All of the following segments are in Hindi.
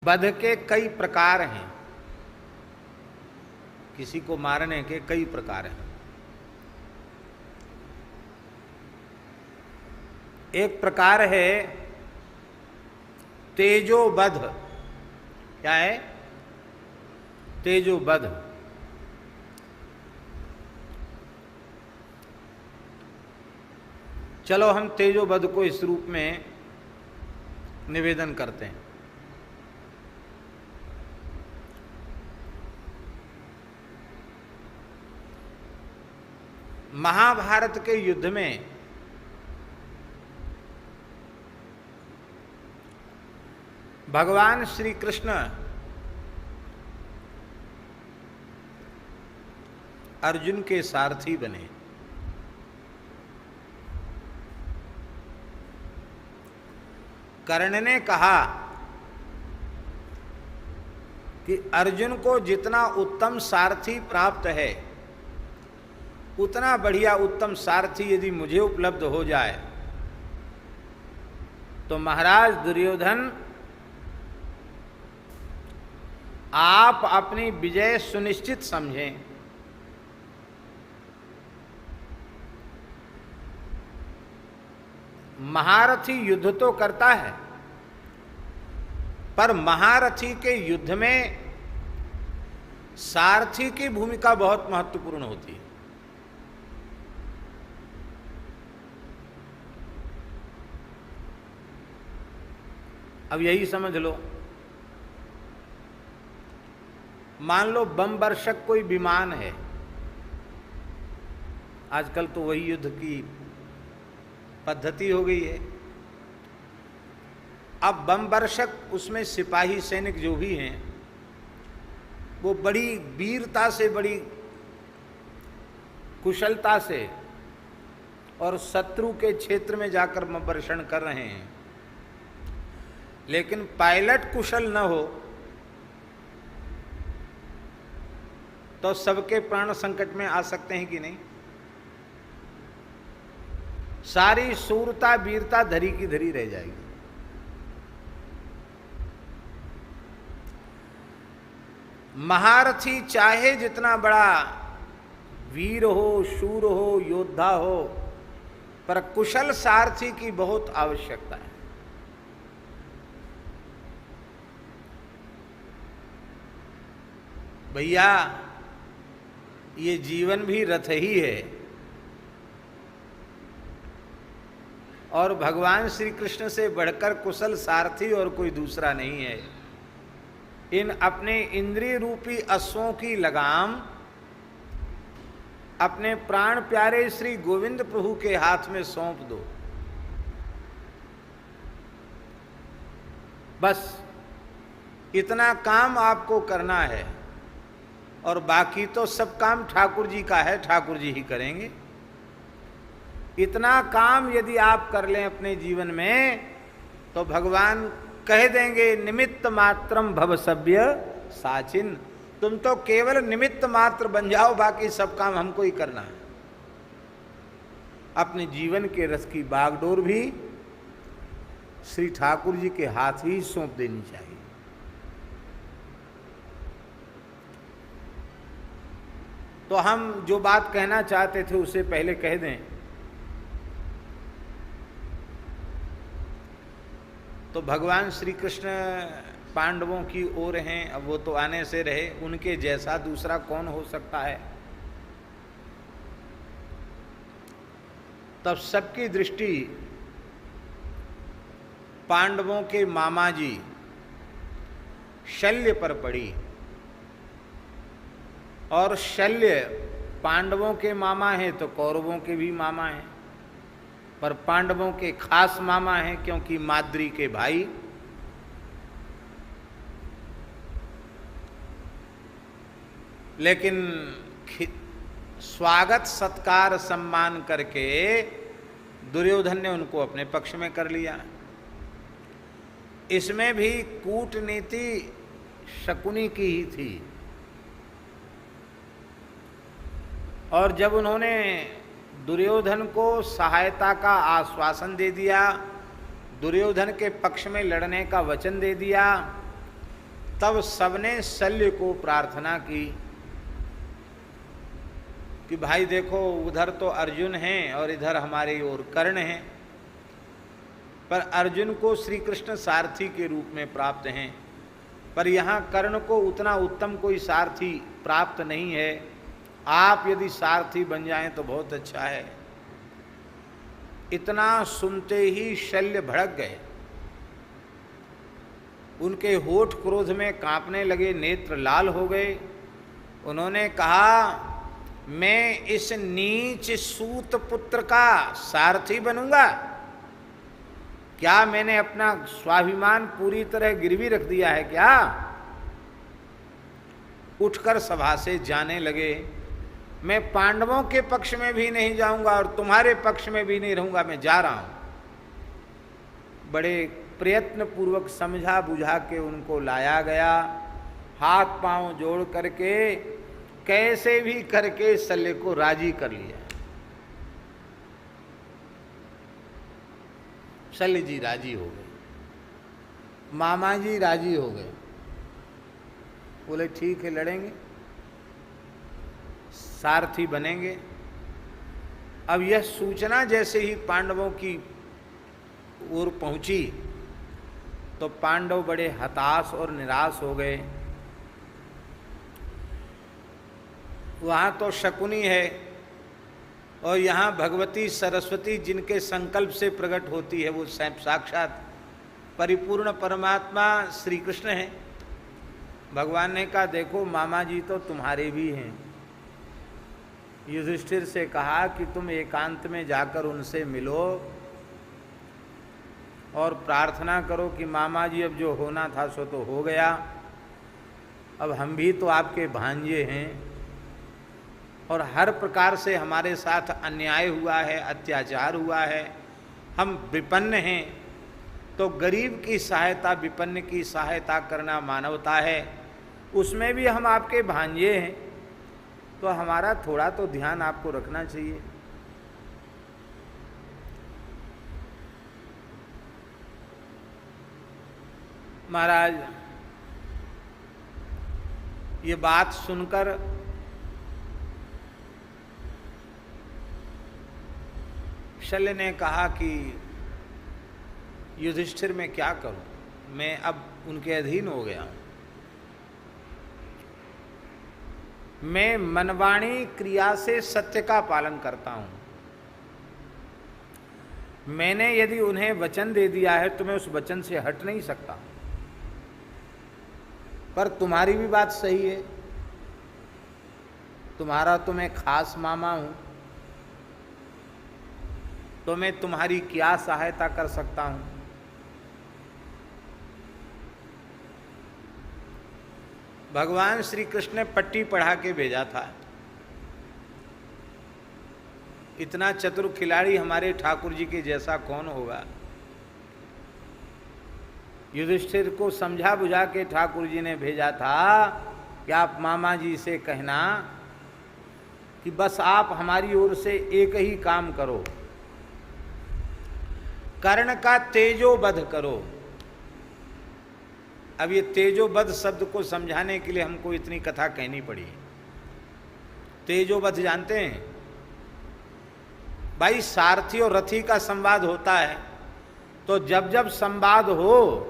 वध के कई प्रकार हैं, किसी को मारने के कई प्रकार हैं। एक प्रकार है तेजोवध। क्या है? तेजोवध। चलो हम तेजोवध को इस रूप में निवेदन करते हैं। महाभारत के युद्ध में भगवान श्री कृष्ण अर्जुन के सारथी बने। कर्ण ने कहा कि अर्जुन को जितना उत्तम सारथी प्राप्त है उतना बढ़िया उत्तम सारथी यदि मुझे उपलब्ध हो जाए तो महाराज दुर्योधन आप अपनी विजय सुनिश्चित समझें। महारथी युद्ध तो करता है पर महारथी के युद्ध में सारथी की भूमिका बहुत महत्वपूर्ण होती है। अब यही समझ लो, मान लो बम वर्षक कोई विमान है, आजकल तो वही युद्ध की पद्धति हो गई है। अब बम वर्षक उसमें सिपाही सैनिक जो भी हैं वो बड़ी वीरता से, बड़ी कुशलता से और शत्रु के क्षेत्र में जाकर बम वर्षण कर रहे हैं, लेकिन पायलट कुशल न हो तो सबके प्राण संकट में आ सकते हैं कि नहीं? सारी शूरता वीरता धरी की धरी रह जाएगी। महारथी चाहे जितना बड़ा वीर हो, शूर हो, योद्धा हो, पर कुशल सारथी की बहुत आवश्यकता है। भैया ये जीवन भी रथ ही है और भगवान श्री कृष्ण से बढ़कर कुशल सारथी और कोई दूसरा नहीं है। इन अपने इंद्रिय रूपी अश्वों की लगाम अपने प्राण प्यारे श्री गोविंद प्रभु के हाथ में सौंप दो। बस इतना काम आपको करना है और बाकी तो सब काम ठाकुर जी का है, ठाकुर जी ही करेंगे। इतना काम यदि आप कर लें अपने जीवन में तो भगवान कह देंगे निमित्त मात्रम भव सभ्य साचिन। तुम तो केवल निमित्त मात्र बन जाओ, बाकी सब काम हमको ही करना है। अपने जीवन के रस की बागडोर भी श्री ठाकुर जी के हाथ ही सौंप देनी चाहिए। तो हम जो बात कहना चाहते थे उसे पहले कह दें। तो भगवान श्री कृष्ण पांडवों की ओर हैं, अब वो तो आने से रहे, उनके जैसा दूसरा कौन हो सकता है। तब सबकी दृष्टि पांडवों के मामा जी शल्य पर पड़ी और शल्य पांडवों के मामा हैं तो कौरवों के भी मामा हैं, पर पांडवों के खास मामा हैं क्योंकि माद्री के भाई। लेकिन स्वागत सत्कार सम्मान करके दुर्योधन ने उनको अपने पक्ष में कर लिया। इसमें भी कूटनीति शकुनी की ही थी। और जब उन्होंने दुर्योधन को सहायता का आश्वासन दे दिया, दुर्योधन के पक्ष में लड़ने का वचन दे दिया, तब सबने शल्य को प्रार्थना की कि भाई देखो, उधर तो अर्जुन हैं और इधर हमारे ओर कर्ण हैं, पर अर्जुन को श्री कृष्ण सारथी के रूप में प्राप्त हैं, पर यहाँ कर्ण को उतना उत्तम कोई सारथी प्राप्त नहीं है। आप यदि सारथी बन जाएं तो बहुत अच्छा है। इतना सुनते ही शल्य भड़क गए, उनके होठ क्रोध में कांपने लगे, नेत्र लाल हो गए। उन्होंने कहा, मैं इस नीच सूत पुत्र का सारथी बनूंगा? क्या मैंने अपना स्वाभिमान पूरी तरह गिरवी रख दिया है क्या? उठकर सभा से जाने लगे। मैं पांडवों के पक्ष में भी नहीं जाऊंगा और तुम्हारे पक्ष में भी नहीं रहूंगा, मैं जा रहा हूं। बड़े प्रयत्न पूर्वक समझा बुझा के उनको लाया गया, हाथ पांव जोड़ करके कैसे भी करके शल्य को राजी कर लिया। शल्य जी राजी हो गए, मामा जी राजी हो गए, बोले ठीक है लड़ेंगे, सारथी बनेंगे। अब यह सूचना जैसे ही पांडवों की ओर पहुंची तो पांडव बड़े हताश और निराश हो गए। वहाँ तो शकुनी है और यहाँ भगवती सरस्वती जिनके संकल्प से प्रकट होती है, वो साक्षात परिपूर्ण परमात्मा श्री कृष्ण है। भगवान ने कहा, देखो मामा जी तो तुम्हारे भी हैं। युधिष्ठिर से कहा कि तुम एकांत में जाकर उनसे मिलो और प्रार्थना करो कि मामा जी अब जो होना था सो तो हो गया, अब हम भी तो आपके भांजे हैं और हर प्रकार से हमारे साथ अन्याय हुआ है, अत्याचार हुआ है, हम विपन्न हैं, तो गरीब की सहायता, विपन्न की सहायता करना मानवता है, उसमें भी हम आपके भांजे हैं, तो हमारा थोड़ा तो ध्यान आपको रखना चाहिए। महाराज ये बात सुनकर शल्य ने कहा कि युधिष्ठिर मैं क्या करूं, मैं अब उनके अधीन हो गया हूं। मैं मनवाणी क्रिया से सत्य का पालन करता हूं। मैंने यदि उन्हें वचन दे दिया है तो मैं उस वचन से हट नहीं सकता। पर तुम्हारी भी बात सही है, तुम्हारा तो मैं खास मामा हूं, तो मैं तुम्हारी क्या सहायता कर सकता हूं। भगवान श्री कृष्ण ने पट्टी पढ़ा के भेजा था। इतना चतुर खिलाड़ी हमारे ठाकुर जी के जैसा कौन होगा। युधिष्ठिर को समझा बुझा के ठाकुर जी ने भेजा था कि आप मामा जी से कहना कि बस आप हमारी ओर से एक ही काम करो, कर्ण का तेजोवध करो। अब ये तेजोवध शब्द को समझाने के लिए हमको इतनी कथा कहनी पड़ी। तेजोवध जानते हैं भाई, सारथी और रथी का संवाद होता है, तो जब जब संवाद हो,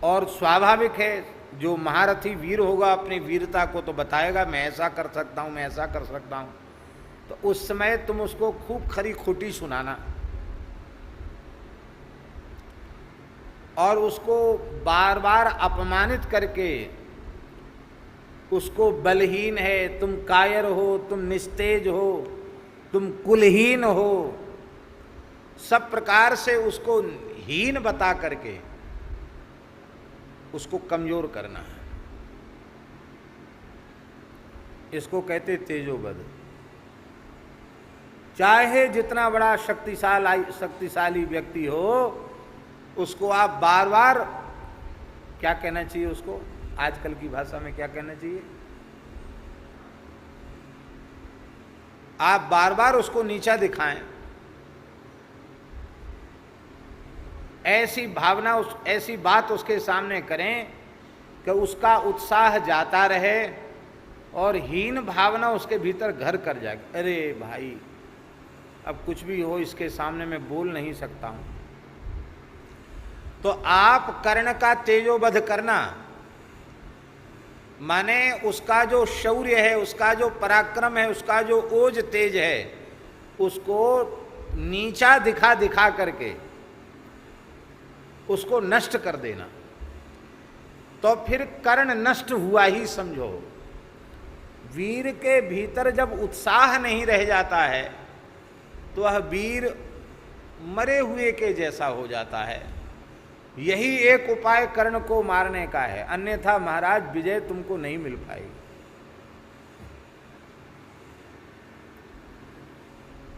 और स्वाभाविक है जो महारथी वीर होगा अपनी वीरता को तो बताएगा, मैं ऐसा कर सकता हूं, मैं ऐसा कर सकता हूं, तो उस समय तुम उसको खूब खरी खोटी सुनाना और उसको बार बार अपमानित करके उसको बलहीन है, तुम कायर हो, तुम निस्तेज हो, तुम कुलहीन हो, सब प्रकार से उसको हीन बता करके उसको कमजोर करना है। इसको कहते तेजोवध। चाहे जितना बड़ा शक्तिशाली व्यक्ति हो, उसको आप बार बार क्या कहना चाहिए, उसको आजकल की भाषा में क्या कहना चाहिए, आप बार बार उसको नीचा दिखाएं, ऐसी भावना ऐसी बात उसके सामने करें कि उसका उत्साह जाता रहे और हीन भावना उसके भीतर घर कर जाए, अरे भाई अब कुछ भी हो इसके सामने मैं बोल नहीं सकता हूं। तो आप कर्ण का तेजोवध करना माने उसका जो शौर्य है, उसका जो पराक्रम है, उसका जो ओज तेज है, उसको नीचा दिखा दिखा करके उसको नष्ट कर देना। तो फिर कर्ण नष्ट हुआ ही समझो। वीर के भीतर जब उत्साह नहीं रह जाता है तो वह वीर मरे हुए के जैसा हो जाता है। यही एक उपाय कर्ण को मारने का है, अन्यथा महाराज विजय तुमको नहीं मिल पाएगी।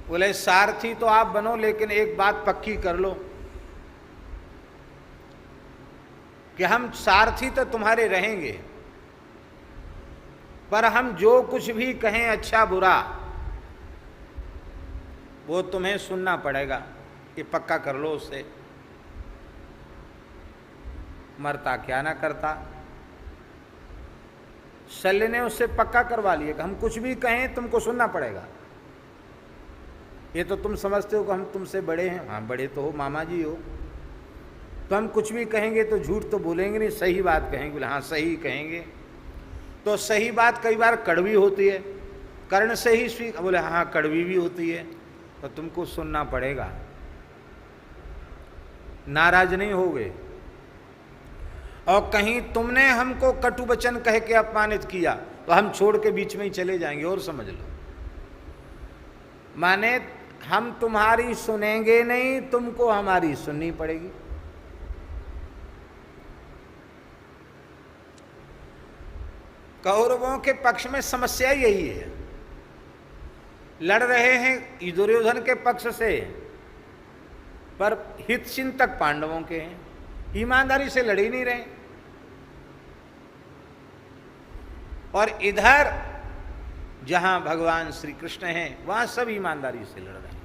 बोले सारथी तो आप बनो, लेकिन एक बात पक्की कर लो कि हम सारथी तो तुम्हारे रहेंगे, पर हम जो कुछ भी कहें अच्छा बुरा वो तुम्हें सुनना पड़ेगा। ये पक्का कर लो उससे, मरता क्या ना करता। शल्य ने उससे पक्का करवा लिया कि हम कुछ भी कहें तुमको सुनना पड़ेगा। ये तो तुम समझते हो कि हम तुमसे बड़े हैं, हाँ बड़े तो हो, मामा जी हो, तो हम कुछ भी कहेंगे तो झूठ तो बोलेंगे नहीं, सही बात कहेंगे। बोले हाँ सही कहेंगे। तो सही बात कई बार कड़वी होती है, कर्ण से ही स्वीकार, बोले हाँ कड़वी भी होती है, तो तुमको सुनना पड़ेगा, नाराज नहीं होगे। और कहीं तुमने हमको कटु वचन कह के अपमानित किया तो हम छोड़ के बीच में ही चले जाएंगे, और समझ लो। माने हम तुम्हारी सुनेंगे नहीं, तुमको हमारी सुननी पड़ेगी। कौरवों के पक्ष में समस्या यही है, लड़ रहे हैं दुर्योधन के पक्ष से, पर हित चिंतक पांडवों के हैं, ईमानदारी से लड़ ही नहीं रहे। और इधर जहां भगवान श्री कृष्ण हैं वहां सब ईमानदारी से लड़ रहे हैं।